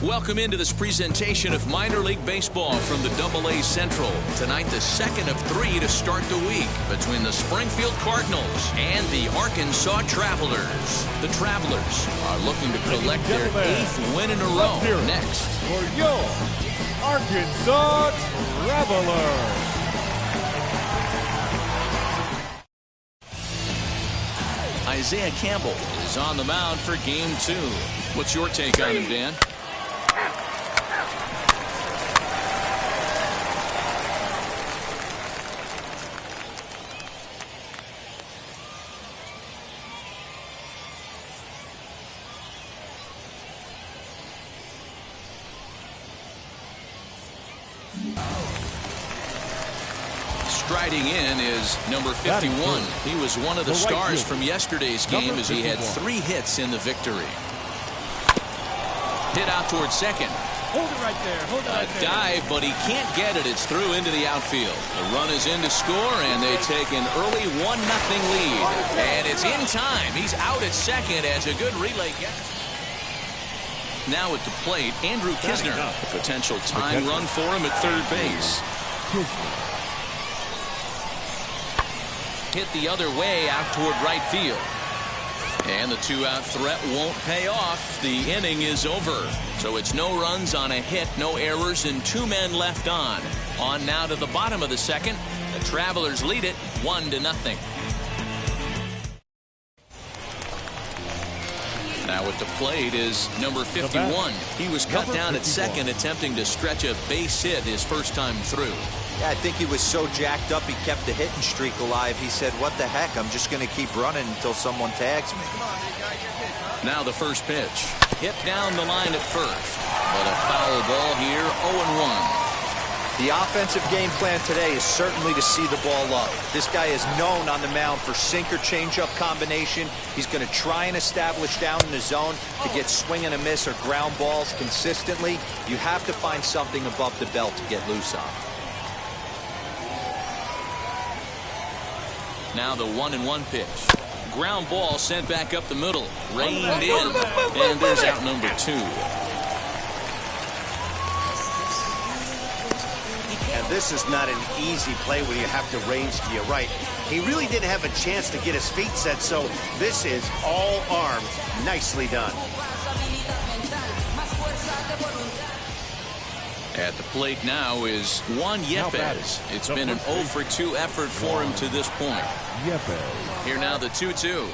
Welcome into this presentation of minor league baseball from the AA Central. Tonight, the second of three to start the week between the Springfield Cardinals and the Arkansas Travelers. The Travelers are looking to collect their 8th win in a row. Next, for your Arkansas Travelers. Isaiah Campbell is on the mound for Game 2. What's your take on him, Dan? Striding in is number 51. He was one of the stars from yesterday's game as he had 3 hits in the victory. Hit out towards second. Hold it right there. Hold it right there. Dive, but he can't get it. It's through into the outfield. The run is in to score, and they take an early 1-0 lead. And it's in time. He's out at second as a good relay gets. Now at the plate, Andrew Kisner. A potential tying run for him at third base. Hit the other way out toward right field. And the 2-out threat won't pay off. The inning is over. So it's no runs on a hit, no errors, and 2 men left on. On now to the bottom of the second. The Travelers lead it 1-0. Now at the plate is number 51. He was cut down at second, attempting to stretch a base hit his first time through. Yeah, I think he was so jacked up he kept the hitting streak alive. He said, what the heck, I'm just going to keep running until someone tags me. Now the first pitch. Hit down the line at first. But a foul ball here, 0-1. The offensive game plan today is certainly to see the ball up. This guy is known on the mound for sinker changeup combination. He's going to try and establish down in the zone to get swing and a miss or ground balls consistently. You have to find something above the belt to get loose on. Now the 1-1 pitch. Ground ball sent back up the middle. Reined in. And there's out number 2. And this is not an easy play when you have to range to your right. He really didn't have a chance to get his feet set, so this is all arms. Nicely done. At the plate now is Juan Yepez. It's been an 0-for-2 effort for him to this point. Here now the 2-2.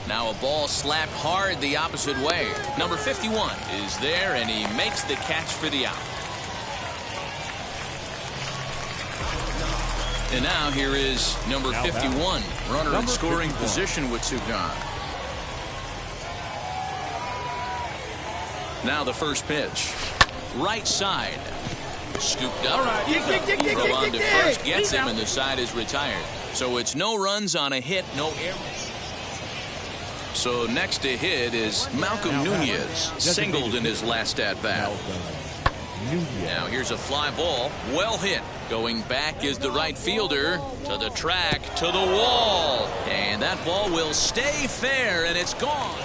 Now a ball slapped hard the opposite way. Number 51 is there, and he makes the catch for the out. And now here is number 51. Runner in scoring position with 2 gone. Now the first pitch. Right side. Scooped up. Throw on to first. Gets him, and the side is retired. So it's no runs on a hit, no errors. So next to hit is Malcolm Nunez. Singled in his last at-bat. Now here's a fly ball. Well hit. Going back is the right fielder. To the track, to the wall. And that ball will stay fair, and it's gone.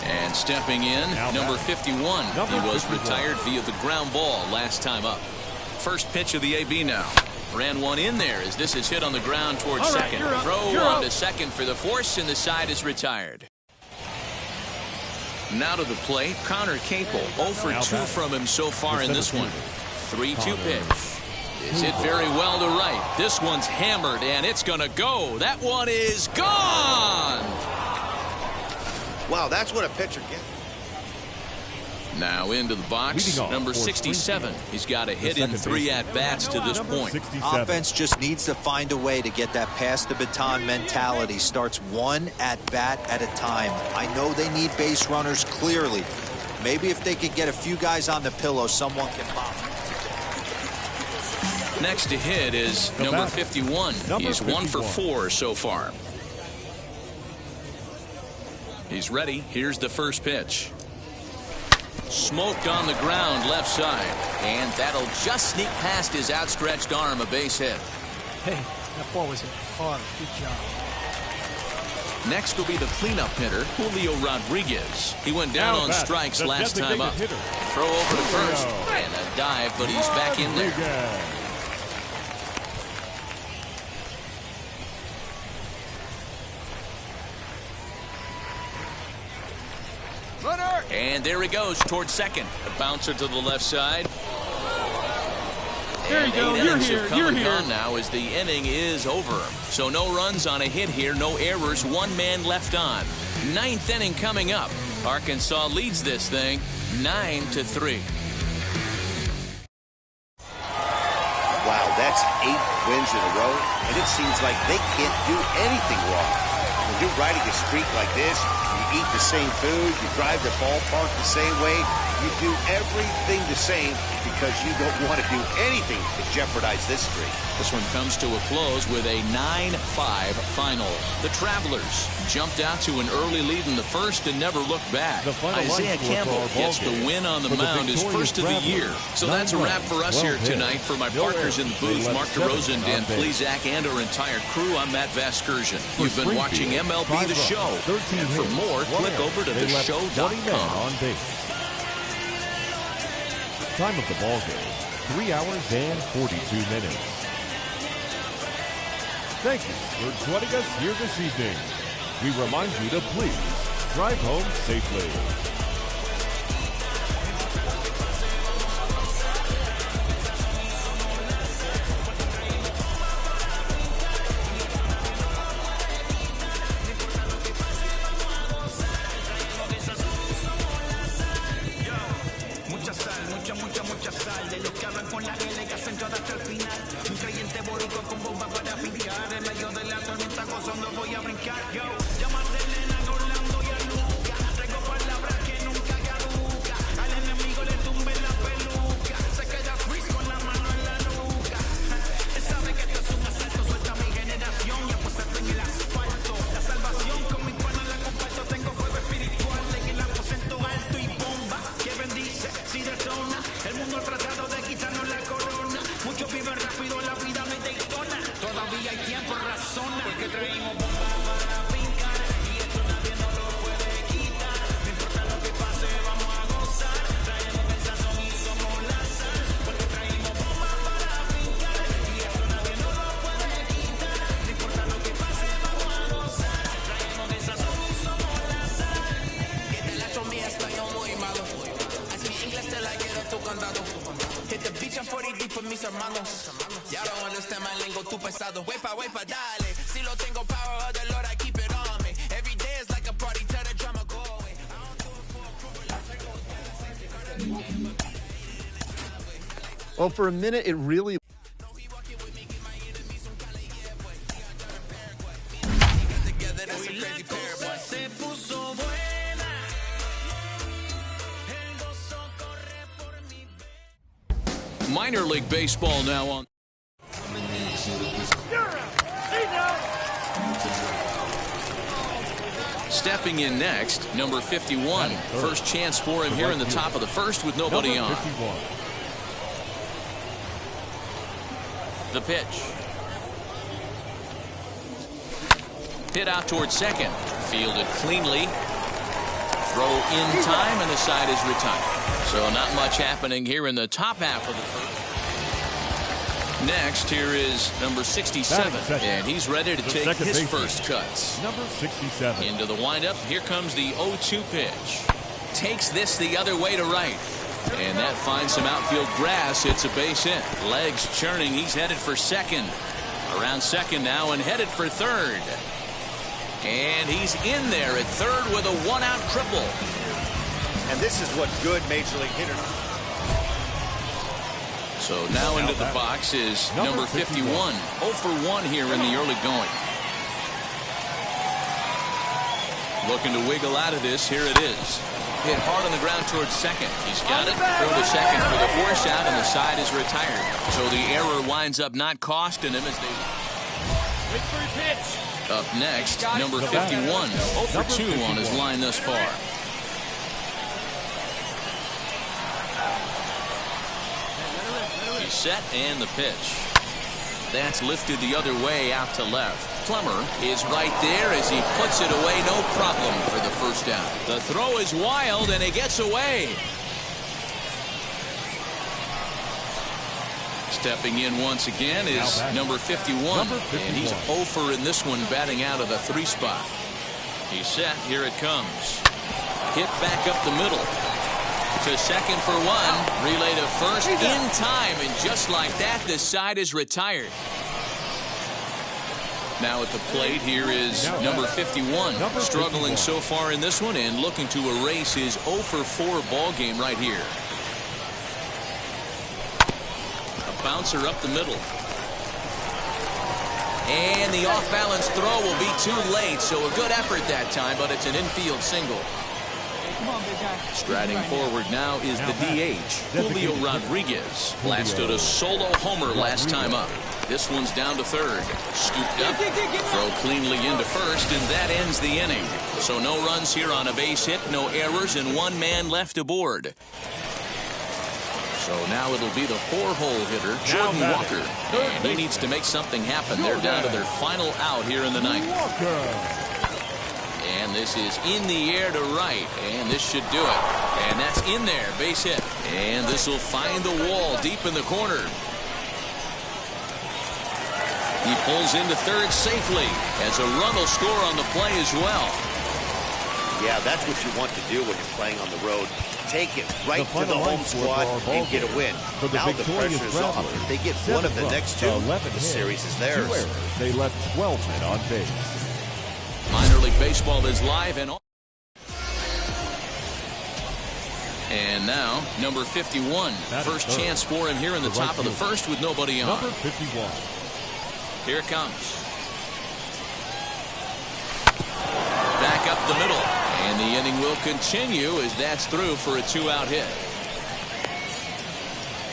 And stepping in, number 51. He was retired via the ground ball last time up. First pitch of the AB now. Ran one in there as this is hit on the ground towards second. Throw on to second for the force, and the side is retired. Now to the plate, Connor Capel. 0-for-2 from him so far in this one. 3-2 pitch. Is hit very well to right. This one's hammered, and it's going to go. That one is gone. Wow, that's what a pitcher gets. Now into the box, number 67. He's got a hit in 3 at-bats to this point. Offense just needs to find a way to get that pass the baton mentality. Starts 1 at-bat at a time. I know they need base runners clearly. Maybe if they could get a few guys on the pillow, someone can pop. Next to hit is number 51. He's 1-for-4 so far. He's ready. Here's the first pitch. Smoked on the ground left side. And that'll just sneak past his outstretched arm, a base hit. Hey, that ball was hard. Good job. Next will be the cleanup hitter, Julio Rodriguez. He went down on strikes last time up. Throw over to first. And a dive, but he's back in there. And there he goes towards second. The bouncer to the left side. There you go. You're here. You're here. Now as the inning is over. So no runs on a hit here, no errors, one man left on. Ninth inning coming up. Arkansas leads this thing 9-3. Wow, that's 8 wins in a row, and it seems like they can't do anything wrong. When you're riding a streak like this, you eat the same food, you drive the ballpark the same way, you do everything the same because you don't want to do anything to jeopardize this streak. This one comes to a close with a 9-5 final. The Travelers jumped out to an early lead in the first and never looked back. Isaiah Campbell gets the win on the mound, his first of the year. So that's a wrap for us here tonight. For my partners in the booth, Mark DeRosa and Dan Plesac, and our entire crew, I'm Matt Vasgersian. You've been watching MLB The Show. And for more, click over to theshow.com. Time of the ball game, 3 hours and 42 minutes. Thank you for joining us here this evening. We remind you to please drive home safely. Mucha sal de los que hablan con la L que hacen todo hasta el final. Un creyente boricua con bomba para fincar. En medio de la tormenta gozando voy a brincar. Yo, llámate Elena, Orlando y a Luca. Traigo palabras que nunca caduca. Al enemigo le tumbe la peluca. Se queda freeze con la mano en la nuca. Él sabe que esto es un asalto. Suelta mi generación y apuéstate en el asfalto. La salvación con mi pana la comparto. Tengo fuego espiritual en el aposento alto y bomba que bendice si detona. El mundo ha tratado de quitarnos la corona. Muchos viven rápido, la vida no hay Daytona. Todavía hay tiempo, razona. Porque traímos bombas para brincar. Y esto nadie nos lo puede quitar. No importa lo que pase, vamos a gozar. Traemos el sazón y somos la sal. Porque traímos bombas para brincar. Y esto nadie nos lo puede quitar. No importa lo que pase, vamos a gozar. Traemos el sazón y somos la sal. Que te la chomía, estoy no muy malo. I speak English till I get up to condado. Hit the beach, I'm 40 deep with mis hermanos. Ya don't understand my lingo, too pesado. Wepa, dale. Si lo tengo power of the Lord, I keep it on me. Every day is like a party, tell the drama go away. Well, for a minute, it really... Minor League Baseball now on. Stepping in next, number 51. First chance for him here in the top of the first with nobody on. The pitch. Hit out towards second. Fielded cleanly. Throw in time, and the side is retired. So not much happening here in the top half of the first. Next, here is number 67, and he's ready to take his first cuts. Number 67. Into the windup, here comes the 0-2 pitch. Takes this the other way to right. And that finds some outfield grass. It's a base hit. Legs churning. He's headed for second. Around second now and headed for third. And he's in there at third with a one-out triple. And this is what good Major League hitters... So now into the box is number 51. 0 for 1 here in the early going. Looking to wiggle out of this. Here it is. Hit hard on the ground towards second. He's got it. Throw to second for the force out, and the side is retired. So the error winds up not costing him as they... Up next, number 51. 0 for 2 on his line thus far. He's set, and the pitch. That's lifted the other way out to left. Plummer is right there as he puts it away. No problem for the first down. The throw is wild, and it gets away. Stepping in once again is number 51. And he's 0 for in this one, batting out of the 3 spot. He's set. Here it comes. Hit back up the middle. To second for 1. Relay to first in time. And just like that, the side is retired. Now at the plate, here is number 51. Struggling so far in this one and looking to erase his 0 for 4 ball game right here. A bouncer up the middle. And the off-balance throw will be too late, so a good effort that time, but it's an infield single. Striding forward now is the DH, Julio Rodriguez. Blasted a solo homer last time up. This one's down to third. Scooped up, throw cleanly into first, and that ends the inning. So no runs here on a base hit, no errors, and 1 man left aboard. So now it'll be the 4-hole hitter, Jordan Walker. And he needs to make something happen. They're down to their final out here in the ninth. And this is in the air to right. And this should do it. And that's in there. Base hit. And this will find the wall deep in the corner. He pulls into third safely as a run will score on the play as well. Yeah, that's what you want to do when you're playing on the road. Take it right to the home squad and get a win. Now the pressure is off. If they get one of the next 2, the series is theirs. They left 12 men on base. Minor League Baseball is live and on. And now, number 51. First chance for him here in the top of the first with nobody on. Number 51. Here it comes. Back up the middle. And the inning will continue as that's through for a 2-out hit.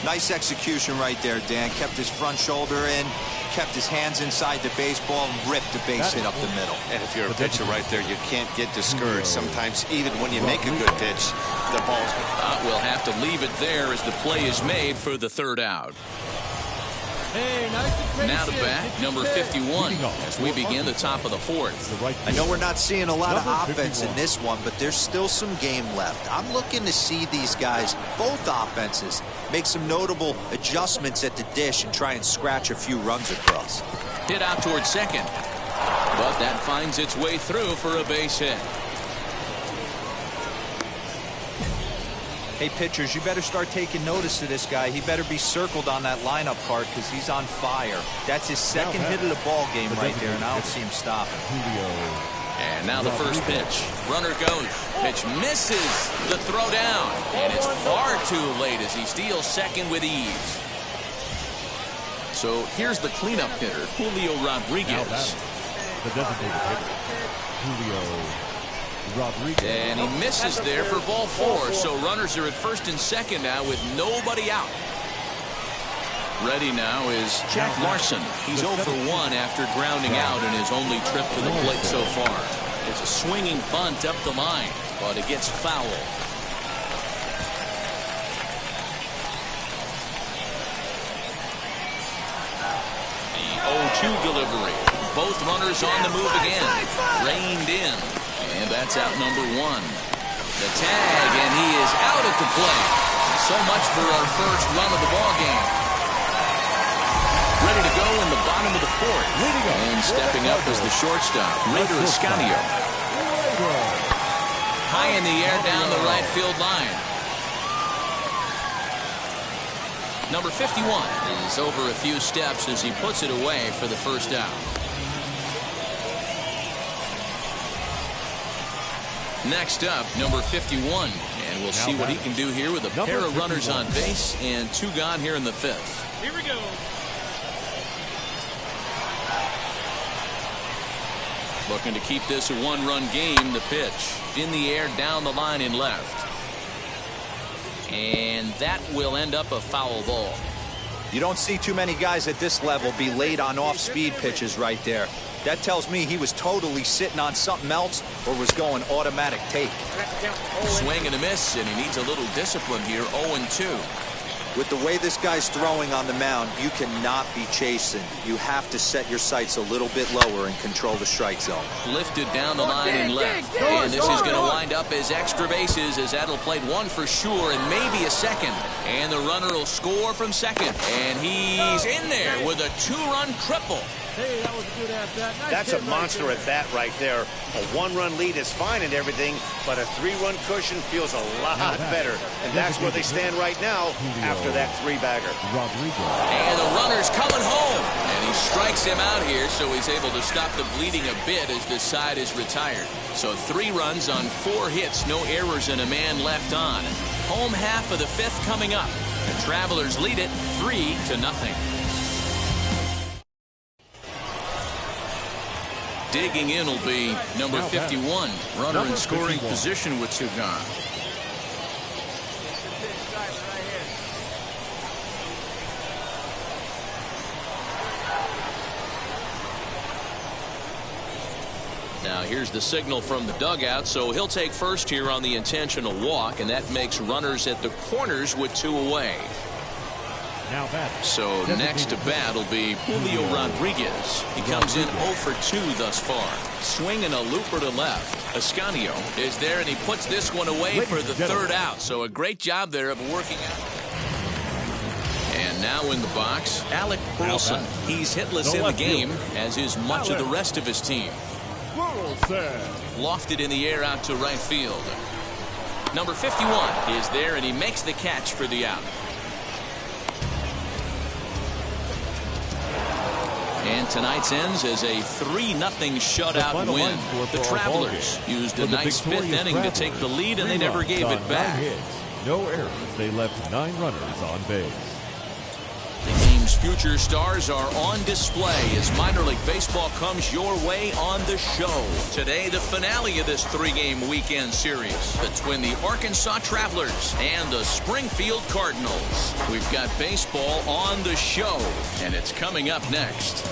Nice execution right there, Dan. Kept his front shoulder in, kept his hands inside the baseball, and ripped the base hit up the middle. And if you're a pitcher right there, you can't get discouraged. Sometimes even when you make a good pitch, the ball's good. We'll have to leave it there as the play is made for the 3rd out. Now to bat, number 51, as we begin the top of the 4th. I know we're not seeing a lot of offense in this one, but there's still some game left. I'm looking to see these guys, both offenses, make some notable adjustments at the dish and try and scratch a few runs across. Hit out towards second, but that finds its way through for a base hit. Hey, pitchers, you better start taking notice of this guy. He better be circled on that lineup card because he's on fire. That's his 2nd hit of the ball game right there, and I don't see him stopping. And now the first pitch. Runner goes. Pitch misses the throw down. And it's far too late as he steals second with ease. So here's the cleanup hitter, Julio Rodriguez. The designated hitter, Julio Rodriguez. And he misses there for ball 4. So runners are at first and second now with nobody out. Ready now is Jack Larson. He's 0 for 1 after grounding out in his only trip to the plate so far. It's a swinging bunt up the line, but it gets foul. The 0-2 delivery. Both runners on the move again. Reined in. And that's out number 1. The tag, and he is out at the plate. So much for our first run of the ball game. Ready to go in the bottom of the 4th. And stepping up is the shortstop, Raider Escanio. High in the air down the right field line. Number 51 is over a few steps as he puts it away for the first out. Next up, number 51, and we'll see what he can do here with a pair of runners on base and 2 gone here in the 5th. Here we go. Looking to keep this a 1-run game. The pitch in the air down the line in left. And that will end up a foul ball. You don't see too many guys at this level be late on off-speed pitches right there. That tells me he was totally sitting on something else or was going automatic take. Swing and a miss, and he needs a little discipline here. 0-2. With the way this guy's throwing on the mound, you cannot be chasing. You have to set your sights a little bit lower and control the strike zone. Lifted down the line and left. And this is going to wind up as extra bases, as that'll play one for sure and maybe a second. And the runner will score from second. And he's in there with a 2-run triple. Hey, that was a good at-bat. Nice That's a hit monster right at bat right there. A 1-run lead is fine and everything, but a 3-run cushion feels a lot better. And that's where they stand right now after that 3-bagger. And the runner's coming home. And he strikes him out here, so he's able to stop the bleeding a bit as this side is retired. So 3 runs on 4 hits, no errors, and a man left on. Home half of the 5th coming up. The Travelers lead it 3-0. Digging in will be number 51, runner in scoring position with 2 gone. Now here's the signal from the dugout, so he'll take first here on the intentional walk, and that makes runners at the corners with 2 away. So next to bat will be Julio Rodriguez. He comes in 0 for 2 thus far. Swinging a looper to left. Ascanio is there, and he puts this one away for the 3rd out. So a great job there of working out. And now in the box, Alec Burleson. He's hitless in the game, as is much of the rest of his team. Lofted in the air out to right field. Number 51 is there, and he makes the catch for the out. And tonight's ends as a 3-0 shutout win. The Travelers used a nice 5th inning to take the lead, and they never gave it back. No errors. They left 9 runners on base. The game's future stars are on display as minor league baseball comes your way on the show. Today, the finale of this 3-game weekend series between the Arkansas Travelers and the Springfield Cardinals. We've got baseball on the show, and it's coming up next.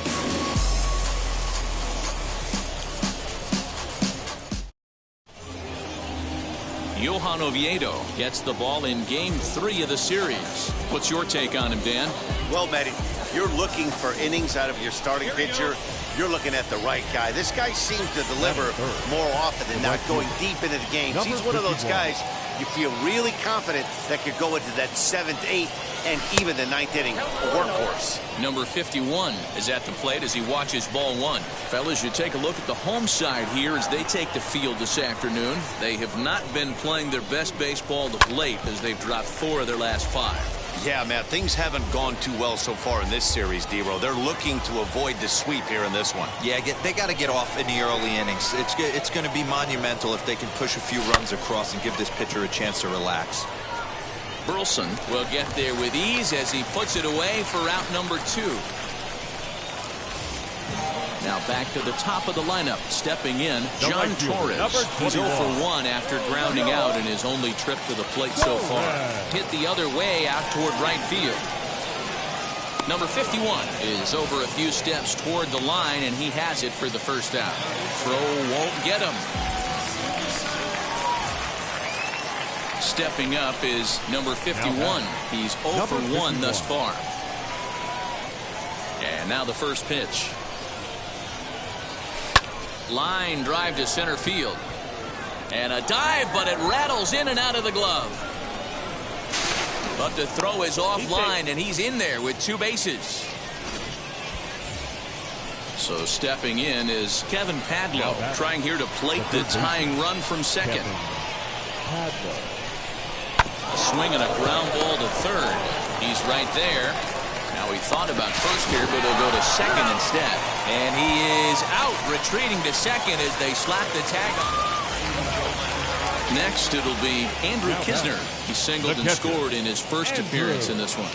Johan Oviedo gets the ball in Game 3 of the series. What's your take on him, Dan? Well, Matty, you're looking for innings out of your starting pitcher. You're looking at the right guy. This guy seems to deliver more often than not, going deep into the games. He's one of those guys you feel really confident that could go into that 7th, 8th, and even the 9th inning, a workhorse. Number 51 is at the plate as he watches ball 1. Fellas, you take a look at the home side here as they take the field this afternoon. They have not been playing their best baseball of late as they've dropped 4 of their last 5. Yeah, Matt, things haven't gone too well so far in this series, D-Row. They're looking to avoid the sweep here in this one. Yeah, they got to get off in the early innings. It's going to be monumental if they can push a few runs across and give this pitcher a chance to relax. Burleson will get there with ease as he puts it away for out number 2. Now back to the top of the lineup, stepping in, John Torres. He's 0 for 1 after grounding out in his only trip to the plate so far. Hit the other way out toward right field. Number 51 is over a few steps toward the line, and he has it for the 1st out. Throw won't get him. Stepping up is number 51. He's 0 for 1 thus far. And now the first pitch. Line drive to center field. And a dive, but it rattles in and out of the glove. But the throw is offline, and he's in there with 2 bases. So stepping in is Kevin Padlo, trying here to plate the tying run from second. A swing and a ground ball to third. He's right there. Now he thought about first here, but he'll go to second instead. And he is out, retreating to second as they slap the tag on. Next, it'll be Andrew Kisner. He singled and scored in his first appearance in this one.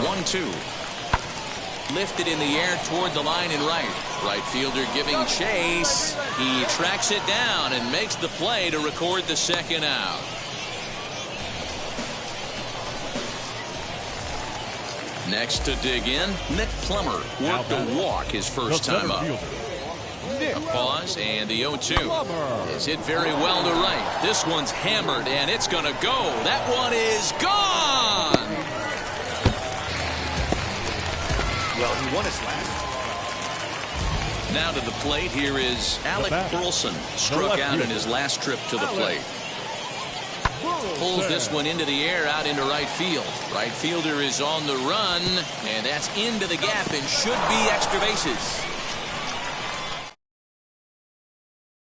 1-2. Lifted in the air toward the line and right. Right fielder giving chase. He tracks it down and makes the play to record the second out. Next to dig in, Nick Plummer worked a walk his first time up. A pause, and the 0-2 is hit very well to right. This one's hammered, and it's going to go. That one is gone. Well, he won his last. Now to the plate, here is Alec Burleson. Struck out in his last trip to the plate. Pulls this one into the air out into right field. Right fielder is on the run, and that's into the gap and should be extra bases.